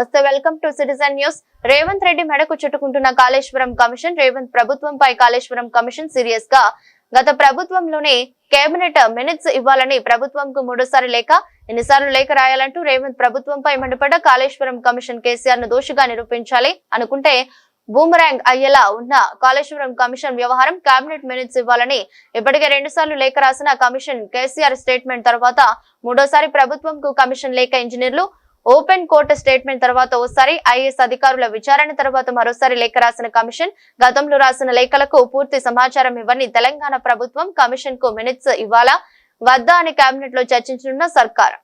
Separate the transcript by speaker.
Speaker 1: నమస్తే, welcome to citizen news. Revanth Reddy మెడకు చుట్టుకుంటున్న Kaleshwaram commission. Revanth ప్రభుత్వంపై కాళేశ్వరం కమిషన్ సీరియస్ గా గత ప్రభుత్వంలోనే కేబినెట్ మినిట్స్ ఇవ్వాలని ప్రభుత్వంకు 3సారి లేఖ, ఎన్నిసార్లు లేఖ రాయాలంటూ రేవంత్ ప్రభుత్వంపై మండిపడ్డ కాళేశ్వరం కమిషన్ కేసీఆర్ ను దోషిగా నిరూపించాలి అనుకుంటే బూమరాంగ్ అయ్యేలా ఉన్న కాళేశ్వరం కమిషన్ వ్యవహారం కేబినెట్ మినిట్స్ ఇవ్వాలని ఇప్పటికే 2 సార్లు లేఖ రాసిన కమిషన్ కేసీఆర్ స్టేట్మెంట్ తర్వాత 3సారి ప్రభుత్వంకు కమిషన్ లేఖ, ఇంజనీర్లు ఓపెన్ కోర్టు స్టేట్మెంట్ తర్వాత ఓసారి ఐఏఎస్ అధికారుల విచారణ తర్వాత మరోసారి లేఖ రాసిన కమిషన్ గతంలో రాసిన లేఖలకు పూర్తి సమాచారం ఇవ్వని తెలంగాణ ప్రభుత్వం కమిషన్ కు మినిట్స్ ఇవ్వాలా వద్దా అని కేబినెట్ లో చర్చించనున్న సర్కార్.